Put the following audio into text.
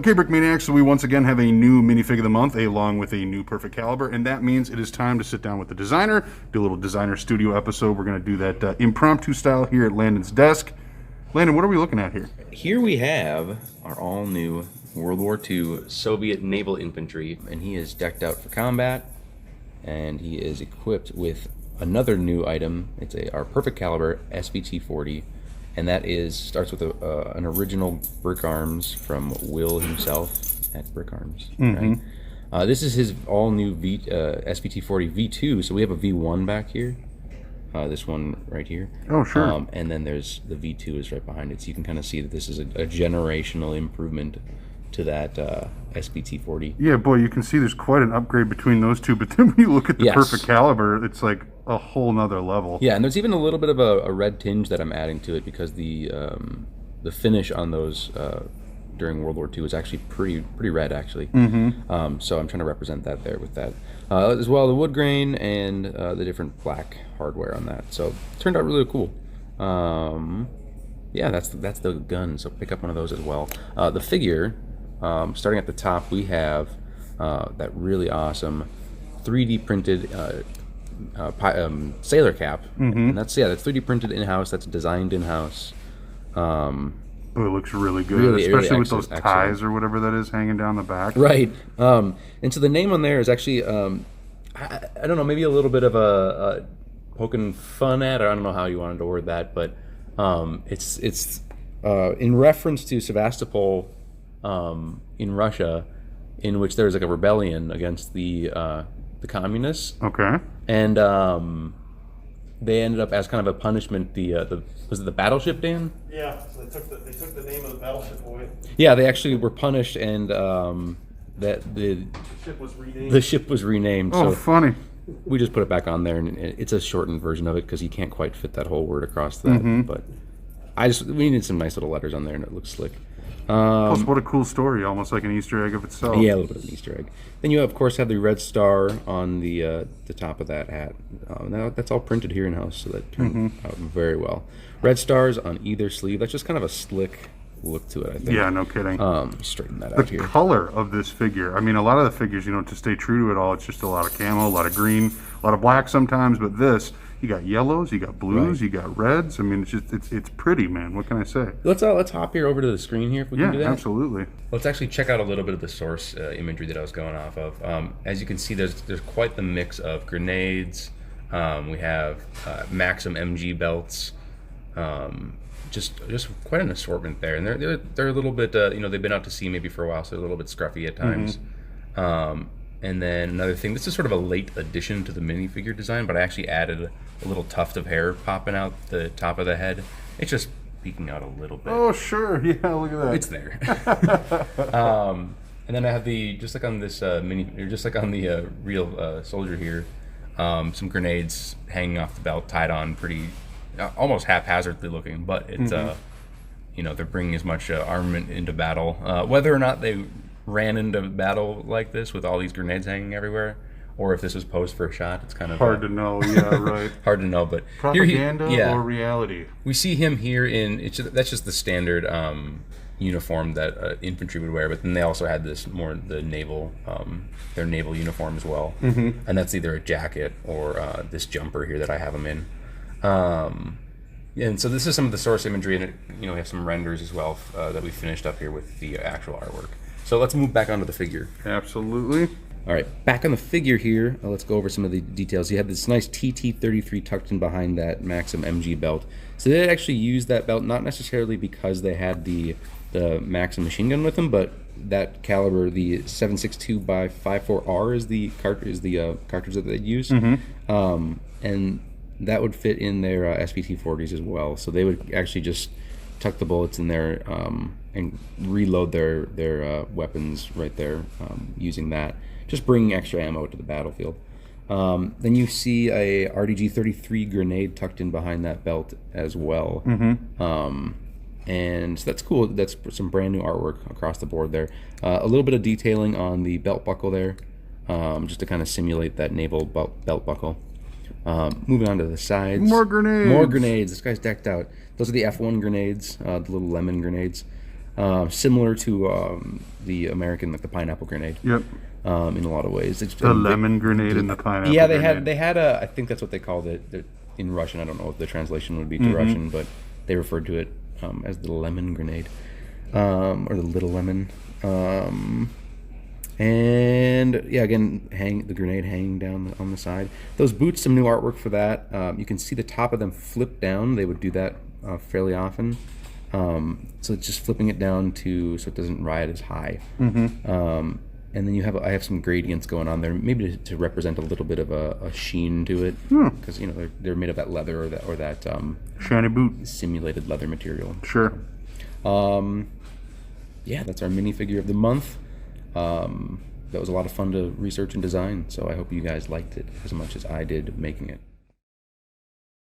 Okay, Brickmaniacs, so we once again have a new minifig of the month along with a new perfect caliber, and that means it is time to sit down with the designer, do a little designer studio episode. We're going to do that impromptu style here at Landon's desk. Landon, what are we looking at here? Here we have our all-new World War II Soviet naval infantry, and he is decked out for combat, and he is equipped with another new item. It's our perfect caliber SVT-40. And that starts with an original brick arms from Will himself at Brick Arms. Mm-hmm. Right? This is his all-new SVT-40 V2, so we have a V1 back here. This one right here. Oh, sure. And then there's the V2 is right behind it, so you can kind of see that this is a generational improvement to that SVT-40. Yeah, boy, you can see there's quite an upgrade between those two, but then when you look at the perfect caliber, it's like a whole nother level. Yeah, and there's even a little bit of a red tinge that I'm adding to it because the finish on those during World War II is actually pretty red, actually. Mm-hmm. So I'm trying to represent that there with that. As well, the wood grain and the different black hardware on that. So it turned out really cool. Yeah, that's the gun, so pick up one of those as well. The figure, starting at the top, we have that really awesome 3D printed sailor cap. Mm-hmm. And that's 3D printed in-house, that's designed in-house. Oh, it looks really good, especially with those ties or whatever that is hanging down the back. Right. And so the name on there is actually, I don't know, maybe a little bit of a poking fun at, or I don't know how you wanted to word that, but it's in reference to Sevastopol in Russia, in which there's like a rebellion against the communists. Okay. And they ended up, as kind of a punishment, was it the battleship, Dan? Yeah, so they took the name of the battleship away. Yeah, they actually were punished, and that the ship was renamed. The ship was renamed. Oh, so funny. We just put it back on there, and it's a shortened version of it because you can't quite fit that whole word across that. Mm-hmm. But we needed some nice little letters on there, and it looks slick. Plus, what a cool story, almost like an Easter egg of itself. Yeah, a little bit of an Easter egg. Then you, of course, have the red star on the top of that hat. Now that's all printed here in-house, so that turned out very well. Red stars on either sleeve. That's just kind of a slick look to it, I think. Yeah, no kidding. Straighten that out here. The color of this figure, I mean, a lot of the figures, to stay true to it all, it's just a lot of camo, a lot of green, a lot of black sometimes, but this, you got yellows, you got blues, you got reds. I mean, it's pretty, man. What can I say? Let's hop here over to the screen here if we can do that. Yeah, absolutely. Let's actually check out a little bit of the source imagery that I was going off of. As you can see, there's quite the mix of grenades. We have Maxim MG belts. Just quite an assortment there, and they're a little bit they've been out to sea maybe for a while, so they're a little bit scruffy at times. And then another thing, this is sort of a late addition to the minifigure design, but I actually added a little tuft of hair popping out the top of the head. It's just peeking out a little bit. Oh, sure. Yeah, look at that. It's there. And then I have just like on this just like on the real soldier here, some grenades hanging off the belt, tied on pretty, almost haphazardly looking, but it's they're bringing as much armament into battle. Whether or not they ran into battle like this with all these grenades hanging everywhere, or if this was posed for a shot, it's kind of hard to know. Yeah, right. Hard to know, but propaganda or reality. We see him here that's just the standard uniform that infantry would wear, but then they also had the naval their naval uniform as well, and that's either a jacket or this jumper here that I have them in. And so this is some of the source imagery, and we have some renders as well that we finished up here with the actual artwork. So let's move back onto the figure. Absolutely. All right, back on the figure here, let's go over some of the details. You have this nice TT-33 tucked in behind that Maxim MG belt. So they actually used that belt not necessarily because they had the Maxim machine gun with them, but that caliber, the 7.62x54R is the cartridge that they'd use. And that would fit in their SVT-40s as well. So they would actually just tuck the bullets in there and reload their weapons right there using that. Just bringing extra ammo to the battlefield. Then you see a RDG-33 grenade tucked in behind that belt as well. And so that's cool. That's some brand new artwork across the board there. A little bit of detailing on the belt buckle there, just to kind of simulate that naval belt buckle. Moving on to the sides. More grenades. More grenades. This guy's decked out. Those are the F1 grenades, the little lemon grenades. similar to the American, like the pineapple grenade. Yep. In a lot of ways. It's The lemon grenade and the pineapple. Yeah, grenade. they had a. I think that's what they called it in Russian. I don't know what the translation would be to Russian, but they referred to it as the lemon grenade, or the little lemon. And yeah, again, the grenade hanging down on the side. Those boots, some new artwork for that. You can see the top of them flip down. They would do that fairly often. So it's just flipping it down so it doesn't ride as high. And then I have some gradients going on there, maybe to represent a little bit of a sheen to it, because they're made of that leather or that shiny boot, simulated leather material. Sure. Yeah, that's our minifigure of the month. That was a lot of fun to research and design, so I hope you guys liked it as much as I did making it.